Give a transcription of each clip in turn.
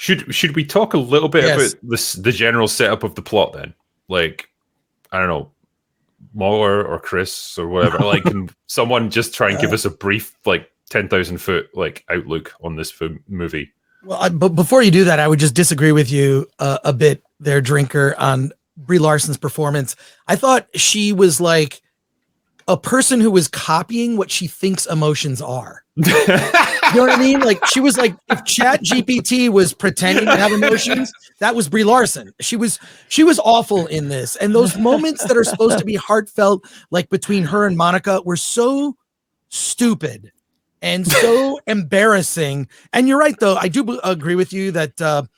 Should we talk a little bit about the general setup of the plot then? Like, I don't know, Mauler or Chris or whatever. Like, can someone just try and give us a brief, like, 10,000 foot like outlook on this movie? Well, but before you do that, I would just disagree with you a bit there, Drinker, on Brie Larson's performance. I thought she was like a person who was copying what she thinks emotions are. You know what I mean? Like, she was like, if Chat GPT was pretending to have emotions, that was Brie Larson. She was awful in this. And those moments that are supposed to be heartfelt, like between her and Monica, were so stupid and so embarrassing. And you're right, though. I do agree with you that the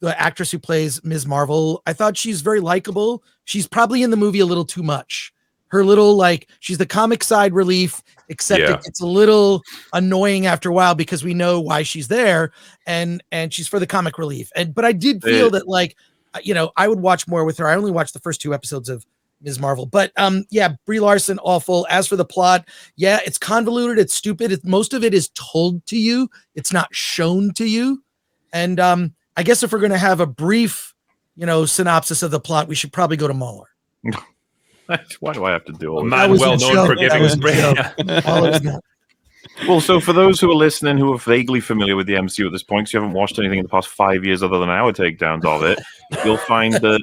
actress who plays Ms. Marvel, I thought she's very likable. She's probably in the movie a little too much. Her little, like, she's the comic side relief, except it's a little annoying after a while because we know why she's there, and she's for the comic relief. But I did feel that, like, you know, I would watch more with her. I only watched the first 2 episodes of Ms. Marvel, but Brie Larson, awful. As for the plot, it's convoluted, it's stupid. Most of it is told to you, it's not shown to you. And I guess if we're going to have a brief, synopsis of the plot, we should probably go to Mauler. Why do I have to do all this? Man well known for giving us brain. Well, so for those who are listening who are vaguely familiar with the MCU at this point, because you haven't watched anything in the past 5 years other than our takedowns of it, you'll find that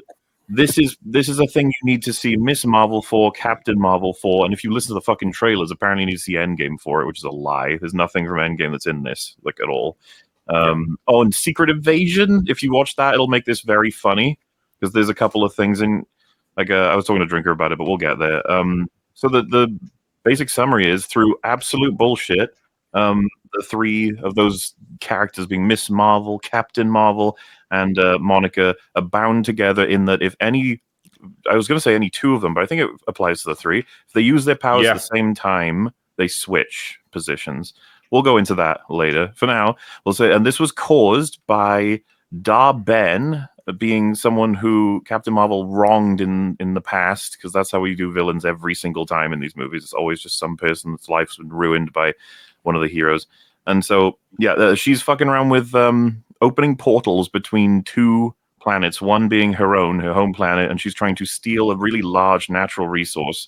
this is a thing you need to see Miss Marvel for, Captain Marvel for, and if you listen to the fucking trailers, apparently you need to see Endgame for it, which is a lie. There's nothing from Endgame that's in this, like, at all. And Secret Invasion, if you watch that, it'll make this very funny, because there's a couple of things in, like, I was talking to Drinker about it, but we'll get there. So the basic summary is, through absolute bullshit, the 3 of those characters, being Miss Marvel, Captain Marvel, and Monica, are bound together in that if any, I was going to say any 2 of them, but I think it applies to the 3. If they use their powers at the same time, they switch positions. We'll go into that later. For now, we'll say, and this was caused by Dar-Ben being someone who Captain Marvel wronged in the past, because that's how we do villains every single time in these movies. It's always just some person's life's been ruined by one of the heroes. And so, she's fucking around with opening portals between 2 planets, one being her home planet, and she's trying to steal a really large natural resource.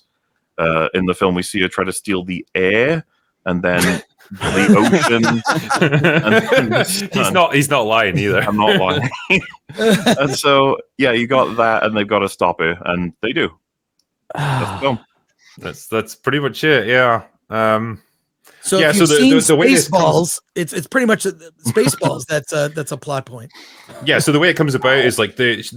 In the film, we see her try to steal the air, and then the ocean. And he's not lying either. I'm not lying. And so, you got that, and they've got to stop her, and they do. That's the film. That's pretty much it. Yeah. So if you've seen Spaceballs, it's pretty much Spaceballs. That's a plot point. Yeah. So the way it comes about is like this.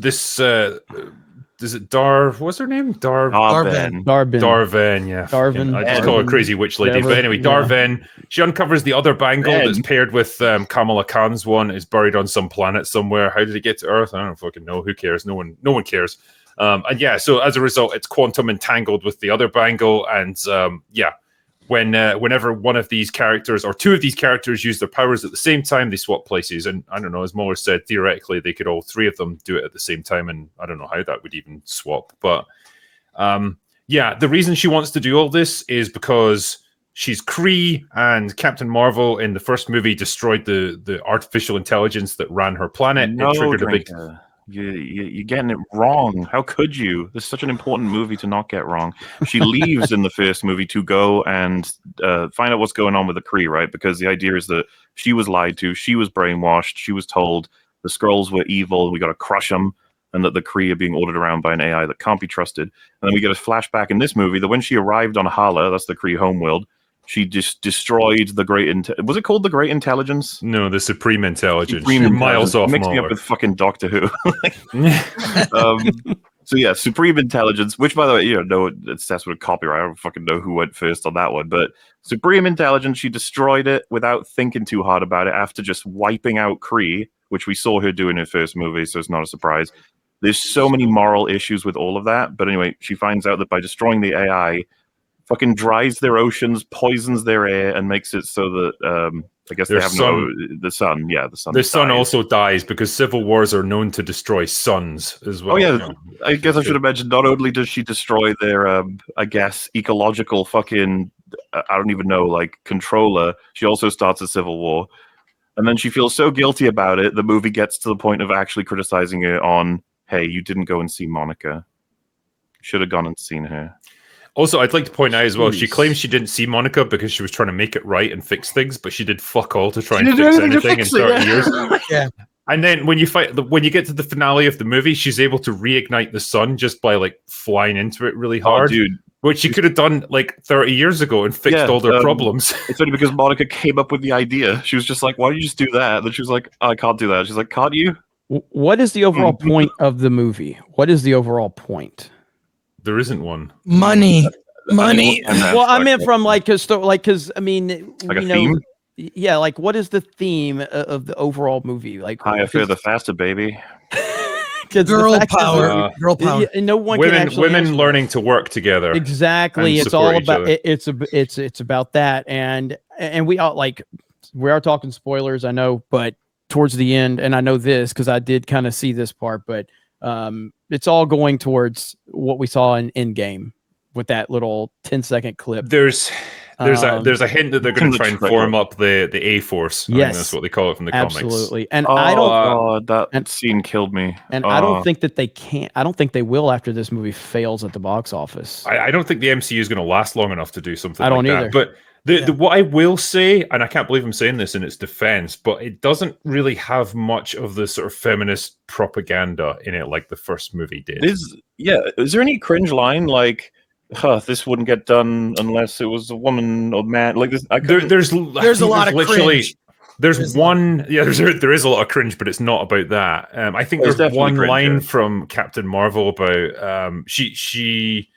Is it what's her name? Dar-Ben. Yeah. Dar-Ben. I just call her Crazy Witch Lady. But anyway, Dar-Ben, she uncovers the other bangle that's paired with Kamala Khan's one. Is buried on some planet somewhere. How did it get to Earth? I don't fucking know. Who cares? No one cares. So as a result, it's quantum entangled with the other bangle, and whenever one of these characters or 2 of these characters use their powers at the same time, they swap places. And I don't know, as Mueller said, theoretically, they could all 3 of them do it at the same time. And I don't know how that would even swap. But the reason she wants to do all this is because she's Kree, and Captain Marvel in the first movie destroyed the artificial intelligence that ran her planet. No, it triggered a big... You're getting it wrong. How could you? This is such an important movie to not get wrong. She leaves in the first movie to go and find out what's going on with the Kree, right? Because the idea is that she was lied to, she was brainwashed, she was told the Skrulls were evil, we got to crush them, and that the Kree are being ordered around by an AI that can't be trusted. And then we get a flashback in this movie that when she arrived on Hala, that's the Kree homeworld, she just destroyed the Great... was it called the Great Intelligence? No, the Supreme Intelligence. You're miles off. Mixing up with fucking Doctor Who. Supreme Intelligence, which, by the way, that's with copyright. I don't fucking know who went first on that one. But Supreme Intelligence, she destroyed it without thinking too hard about it after just wiping out Kree, which we saw her do in her first movie, so it's not a surprise. There's so many moral issues with all of that. But anyway, she finds out that by destroying the AI... fucking dries their oceans, poisons their air, and makes it so that I guess they have the sun. Yeah, the sun. The sun also dies because civil wars are known to destroy suns as well. Oh yeah, I guess I should have mentioned. Not only does she destroy their, I guess, ecological fucking, I don't even know, like, controller. She also starts a civil war. And then she feels so guilty about it, the movie gets to the point of actually criticizing her on, hey, you didn't go and see Monica. Should have gone and seen her. Also, I'd like to point out as well, she Jeez. claims she didn't see Monica because she was trying to make it right and fix things, but she did fuck all to try She and didn't fix do anything to anything in fix it, 30 years. Yeah. And then when you get to the finale of the movie, she's able to reignite the sun just by like flying into it really hard. Oh, dude. Which she could have done like 30 years ago and fixed all their problems. It's only because Monica came up with the idea. She was just like, why don't you just do that? And then she was like, I can't do that. She's like, can't you? What is the overall point of the movie? What is the overall point? There isn't one. Money. Well, I meant from because I mean, Like a theme? Yeah, like what is the theme of the overall movie? Like Higher, further, faster, baby. Girl power. Girl power. No one can actually women answer learning this. to work together. Exactly. and It's all support each about other. it's about that, and we all we are talking spoilers, I know, but towards the end, and I know this because I did kind of see this part, but it's all going towards what we saw in Endgame with that little 10-second clip. There's a hint that they're going to try and form up the A Force. I think Yes. that's what they call it from the Absolutely. comics. And I don't that scene killed me. and I don't think that they can. I don't think they will after this movie fails at the box office. I don't think the MCU is going to last long enough to do something I don't like either. that. But what I will say, and I can't believe I'm saying this in its defense, but it doesn't really have much of the sort of feminist propaganda in it like the first movie did. Is there any cringe line like, this wouldn't get done unless it was a woman or man? Like this, There's a lot of literally cringe. There's one, there is a lot of cringe, but it's not about that. I think There's there's one definitely cringe, line yeah. from Captain Marvel about she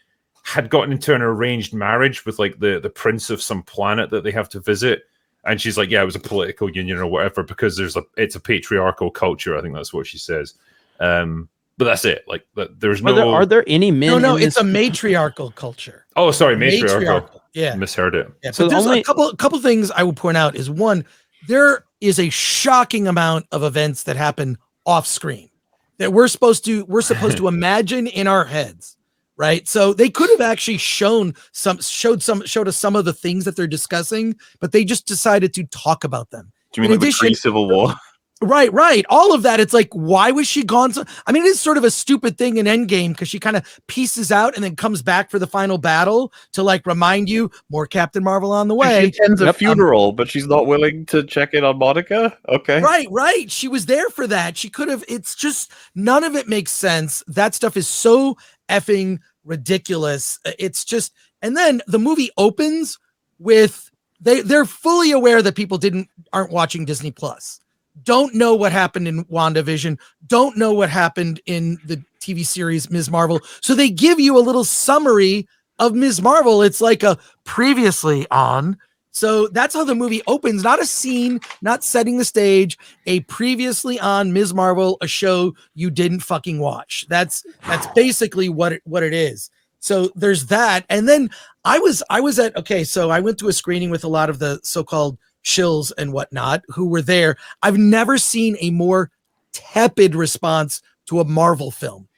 had gotten into an arranged marriage with like the prince of some planet that they have to visit, and she's like, yeah, it was a political union or whatever because it's a patriarchal culture. I think that's what she says. But that's it. Like, there's no. Are there any men? No, in it's this- a matriarchal culture. Oh, sorry, matriarchal. Yeah. Misheard it. Yeah, So but there's only- a couple things I will point out is one, there is a shocking amount of events that happen off screen that we're supposed to imagine in our heads, right? So they could have actually showed us some of the things that they're discussing, but they just decided to talk about them. Do you mean in like addition- the pre-Civil War? Right. All of that. It's like, why was she gone? I mean, it is sort of a stupid thing in Endgame because she kind of pieces out and then comes back for the final battle to like remind you more Captain Marvel on the way. She attends a funeral, but she's not willing to check in on Monica. Okay. Right. She was there for that. She could have. It's just none of it makes sense. That stuff is so effing ridiculous. It's just, and then the movie opens with they're fully aware that people aren't watching Disney Plus. Don't know what happened in WandaVision, don't know what happened in the TV series Ms. Marvel. So they give you a little summary of Ms. Marvel. It's like a previously on. So that's how the movie opens. Not a scene, not setting the stage, a previously on Ms. Marvel, a show you didn't fucking watch. That's basically what it is. So there's that. And then I went to a screening with a lot of the so-called shills and whatnot who were there. I've never seen a more tepid response to a Marvel film.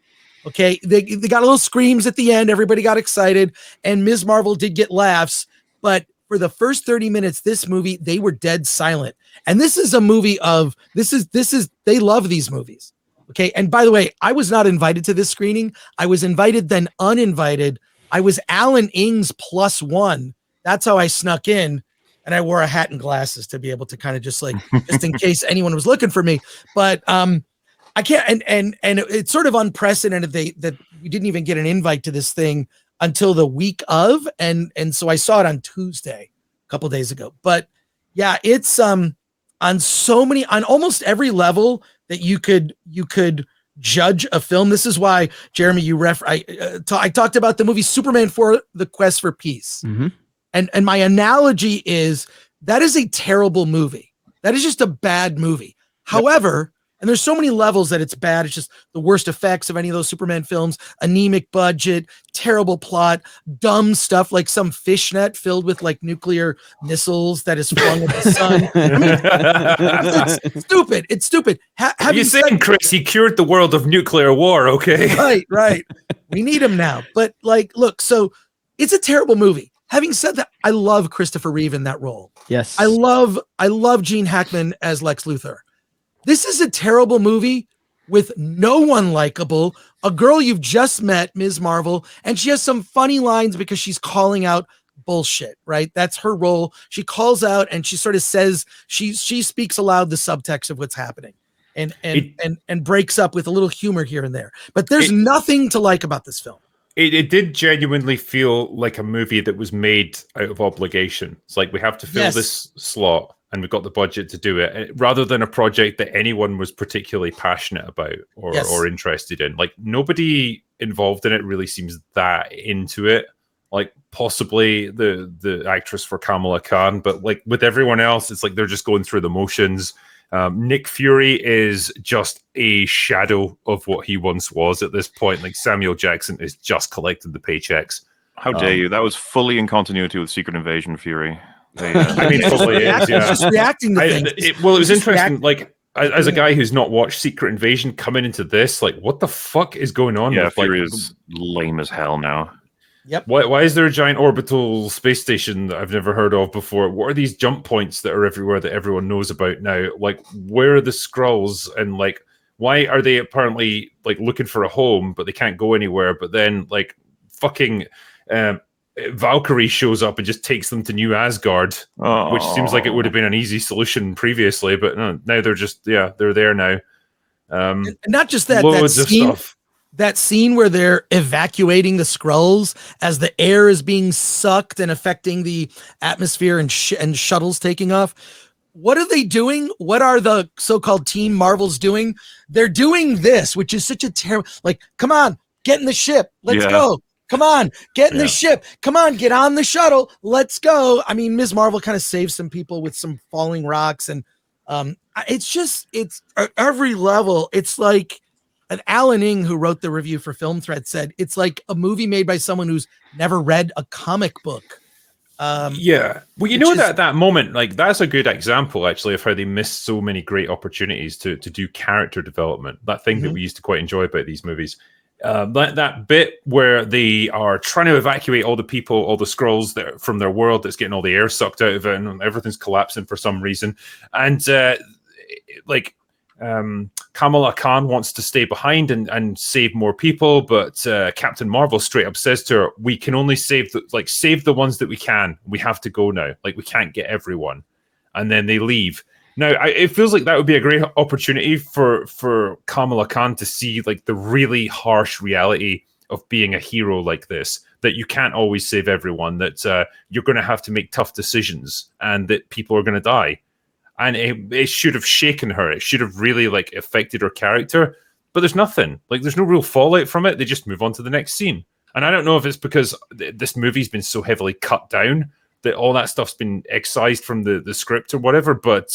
Okay, they got a little screams at the end. Everybody got excited, and Ms. Marvel did get laughs. But for the first 30 minutes, this movie, they were dead silent. And this is a movie of they love these movies. Okay, and by the way, I was not invited to this screening. I was invited, then uninvited. I was Alan Ing's +1. That's how I snuck in. And I wore a hat and glasses to be able to kind of just in case anyone was looking for me. But I can't, and it's sort of unprecedented that we didn't even get an invite to this thing until the week of, and so I saw it on Tuesday, a couple days ago. But yeah, it's on almost every level that you could judge a film. This is why, Jeremy, I talked about the movie Superman 4: The Quest for Peace. Mm-hmm. And my analogy is that is a terrible movie. That is just a bad movie. However, and there's so many levels that it's bad. It's just the worst effects of any of those Superman films, anemic budget, terrible plot, dumb stuff like some fishnet filled with like nuclear missiles that is flung at the sun. I mean, it's stupid. It's stupid. Are you saying, Chris, he cured the world of nuclear war, okay? Right. We need him now. But like, look, so it's a terrible movie. Having said that, I love Christopher Reeve in that role. Yes. I love Gene Hackman as Lex Luthor. This is a terrible movie with no one likable, a girl you've just met, Ms. Marvel, and she has some funny lines because she's calling out bullshit, right? That's her role. She calls out and she sort of says, she speaks aloud the subtext of what's happening and breaks up with a little humor here and there. But there's nothing to like about this film. It did genuinely feel like a movie that was made out of obligation. It's like, we have to fill this slot and we've got the budget to do it, rather than a project that anyone was particularly passionate about or interested in. Like, nobody involved in it really seems that into it. Like, possibly the actress for Kamala Khan, but like with everyone else, it's like they're just going through the motions. Nick Fury is just a shadow of what he once was at this point. Like, Samuel Jackson is just collecting the paychecks. How dare you? That was fully in continuity with Secret Invasion Fury. I mean, probably is, yeah. Just reacting to things. It was interesting. Like, as a guy who's not watched Secret Invasion, coming into this, like, what the fuck is going on? Yeah, with, Fury like, is lame as hell now. Yep. Why is there a giant orbital space station that I've never heard of before? What are these jump points that are everywhere that everyone knows about now? Like, where are the Skrulls? And like, why are they apparently like looking for a home, but they can't go anywhere? But then like fucking Valkyrie shows up and just takes them to New Asgard, which seems like it would have been an easy solution previously. But no, now they're just they're there now. And not just that, loads of stuff. That scene where they're evacuating the Skrulls as the air is being sucked and affecting the atmosphere and shuttles taking off. What are they doing? What are the so-called Team Marvels doing? They're doing this, which is such a terrible, like, come on, get in the ship. Let's go. Come on, get in the ship. Come on, get on the shuttle. Let's go. I mean, Ms. Marvel kind of saves some people with some falling rocks. And it's at every level. It's like, and Alan Ing, who wrote the review for Film Thread, said it's like a movie made by someone who's never read a comic book. Well, you know, that moment, like, that's a good example actually of how they missed so many great opportunities to do character development. That thing that we used to quite enjoy about these movies. That bit where they are trying to evacuate all the people, all the Skrulls that from their world, that's getting all the air sucked out of it, and everything's collapsing for some reason. And Kamala Khan wants to stay behind and save more people, but Captain Marvel straight up says to her, "We can only save the ones that we can. We have to go now. Like, we can't get everyone." And then they leave. Now, it feels like that would be a great opportunity for Kamala Khan to see like the really harsh reality of being a hero like this, that you can't always save everyone, that you're going to have to make tough decisions, and that people are going to die. And it should have shaken her. It should have really like affected her character. But there's nothing. Like, there's no real fallout from it. They just move on to the next scene. And I don't know if it's because this movie's been so heavily cut down that all that stuff's been excised from the script or whatever. But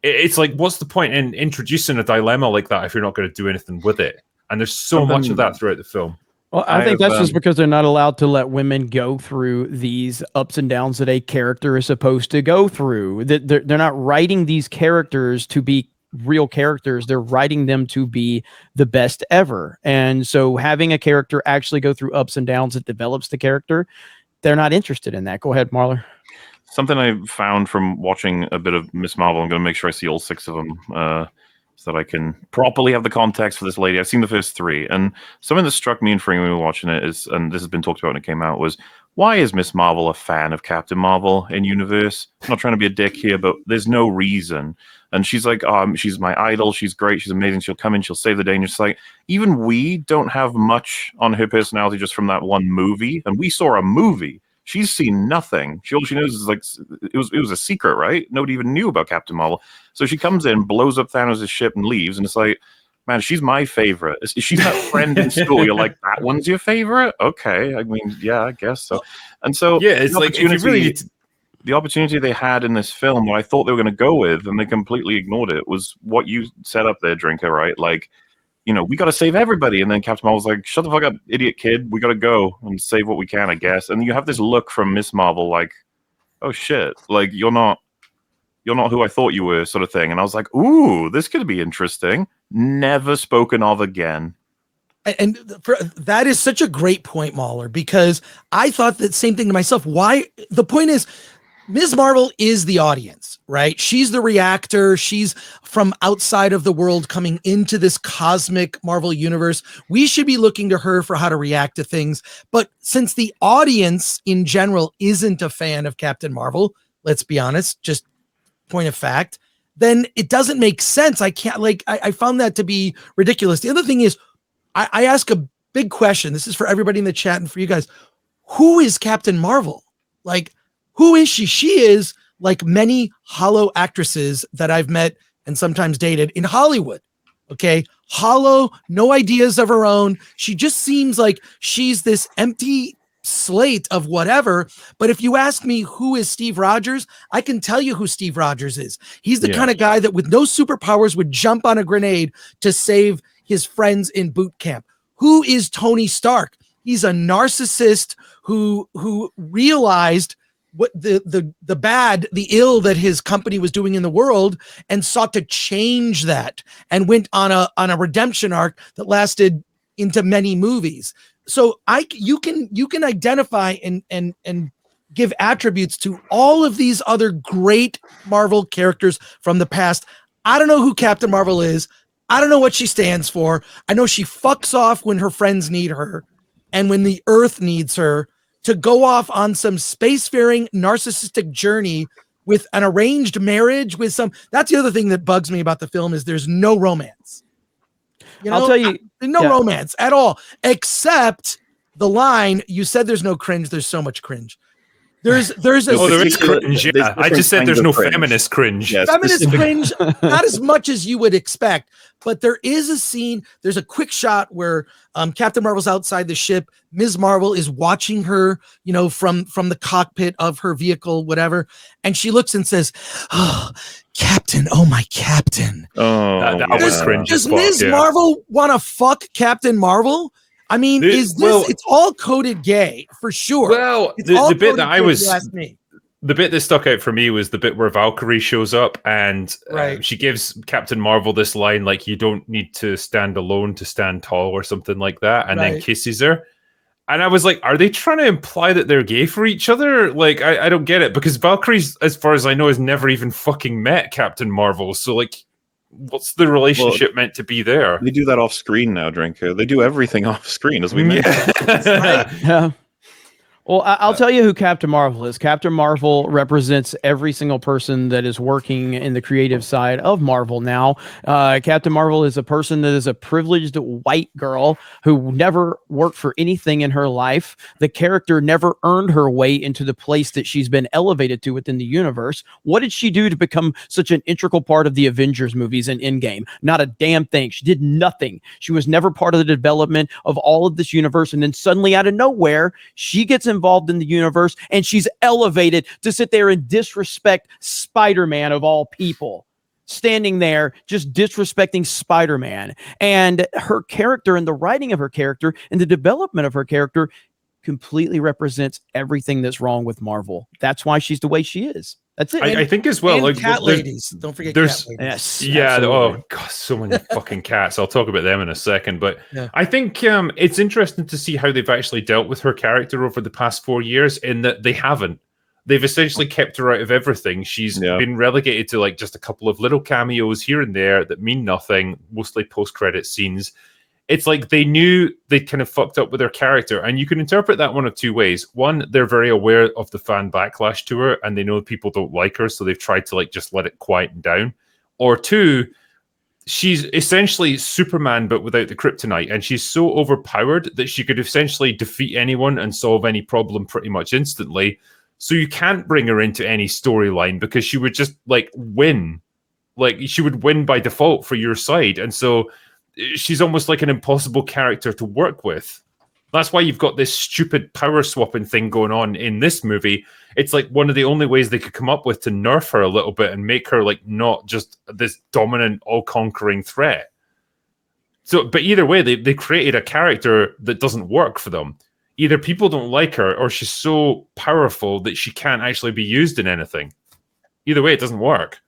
it's like, what's the point in introducing a dilemma like that if you're not going to do anything with it? And there's so much of that throughout the film. Well, I think that's just because they're not allowed to let women go through these ups and downs that a character is supposed to go through. They're not writing these characters to be real characters. They're writing them to be the best ever. And so having a character actually go through ups and downs that develops the character, they're not interested in that. Go ahead, Marler. Something I found from watching a bit of Miss Marvel, I'm going to make sure I see all 6 of them, so that I can properly have the context for this lady. I've seen the first 3, and something that struck me and Frank when we were watching it is, and this has been talked about when it came out, was why is Miss Marvel a fan of Captain Marvel in universe? I'm not trying to be a dick here, but there's no reason. And she's like, she's my idol. She's great. She's amazing. She'll come in. She'll save the day. And it's like, even we don't have much on her personality just from that one movie. And we saw a movie. She's seen nothing. All she knows is like it was a secret, right? Nobody even knew about Captain Marvel. So she comes in, blows up Thanos' ship, and leaves. And it's like, man, she's my favorite. She's that friend in school. You're like, that one's your favorite? Okay, I mean, yeah, I guess so. And so yeah, it's like, if you really the opportunity they had in this film, what I thought they were going to go with, and they completely ignored it, was what you set up there, Drinker, right? Like, you know, we got to save everybody. And then Captain Marvel's like, shut the fuck up, idiot kid. We got to go and save what we can, I guess. And you have this look from Miss Marvel like, oh, shit. Like, you're not who I thought you were, sort of thing. And I was like, ooh, this could be interesting. Never spoken of again. And that is such a great point, Mahler, because I thought that same thing to myself. Why? The point is, Ms. Marvel is the audience, right? She's the reactor. She's from outside of the world coming into this cosmic Marvel universe. We should be looking to her for how to react to things. But since the audience in general isn't a fan of Captain Marvel, let's be honest, just point of fact, then it doesn't make sense. I can't I found that to be ridiculous. The other thing is, I ask a big question. This is for everybody in the chat and for you guys. Who is Captain Marvel? Like, who is she? She is like many hollow actresses that I've met and sometimes dated in Hollywood. Okay. Hollow, no ideas of her own. She just seems like she's this empty slate of whatever. But if you ask me who is Steve Rogers, I can tell you who Steve Rogers is. He's the kind of guy that with no superpowers would jump on a grenade to save his friends in boot camp. Who is Tony Stark? He's a narcissist who realized what the bad, the ill that his company was doing in the world and sought to change that and went on a redemption arc that lasted into many movies. So you can identify and give attributes to all of these other great Marvel characters from the past. I don't know who Captain Marvel is. I don't know what she stands for. I know she fucks off when her friends need her and when the Earth needs her to go off on some spacefaring narcissistic journey with an arranged marriage with some. That's the other thing that bugs me about the film is there's no romance. You know, I'll tell you, no romance at all, except the line, you said there's no cringe. There's so much cringe. There is cringe. Yeah, I just said there's no feminist cringe. Yes, feminist cringe, not as much as you would expect, but there is a scene. There's a quick shot where Captain Marvel's outside the ship. Ms. Marvel is watching her, from the cockpit of her vehicle, whatever, and she looks and says, "Oh, Captain! Oh my Captain!" Oh, that was cringe. Does Ms. Marvel want to fuck Captain Marvel? I mean, it's all coded gay for sure. Well, the bit that the bit that stuck out for me was the bit where Valkyrie shows up and she gives Captain Marvel this line like, "You don't need to stand alone to stand tall," or something like that, and then kisses her. And I was like, are they trying to imply that they're gay for each other? Like, I don't get it, because Valkyrie's, as far as I know, has never even fucking met Captain Marvel. So, like, what's the relationship meant to be there? They do that off screen now, Drinker. They do everything off screen, as we mentioned. Yeah. Well, I'll tell you who Captain Marvel is. Captain Marvel represents every single person that is working in the creative side of Marvel now. Captain Marvel is a person that is a privileged white girl who never worked for anything in her life. The character never earned her way into the place that she's been elevated to within the universe. What did she do to become such an integral part of the Avengers movies and Endgame? Not a damn thing. She did nothing. She was never part of the development of all of this universe. And then suddenly out of nowhere, she gets involved in the universe and she's elevated to sit there and disrespect Spider-Man of all people, standing there just disrespecting Spider-Man. And her character and the writing of her character and the development of her character completely represents everything that's wrong with Marvel. That's why she's the way she is. That's it. I think as well, and like cat ladies. Don't forget cat ladies. Yes, yeah. absolutely. Oh god, so many fucking cats. I'll talk about them in a second. But I think it's interesting to see how they've actually dealt with her character over the past 4 years. In that they haven't. They've essentially kept her out of everything. She's been relegated to like just a couple of little cameos here and there that mean nothing, mostly post-credit scenes. It's like they knew they kind of fucked up with their character, and you can interpret that one of two ways. One, they're very aware of the fan backlash to her, and they know people don't like her, so they've tried to like just let it quieten down. Or two, she's essentially Superman but without the kryptonite, and she's so overpowered that she could essentially defeat anyone and solve any problem pretty much instantly. So you can't bring her into any storyline because she would just like win. Like she would win by default for your side, and so she's almost like an impossible character to work with. That's why you've got this stupid power swapping thing going on in this movie. It's like one of the only ways they could come up with to nerf her a little bit and make her like not just this dominant, all-conquering threat. So, but either way, they created a character that doesn't work for them. Either people don't like her or she's so powerful that she can't actually be used in anything. Either way, it doesn't work.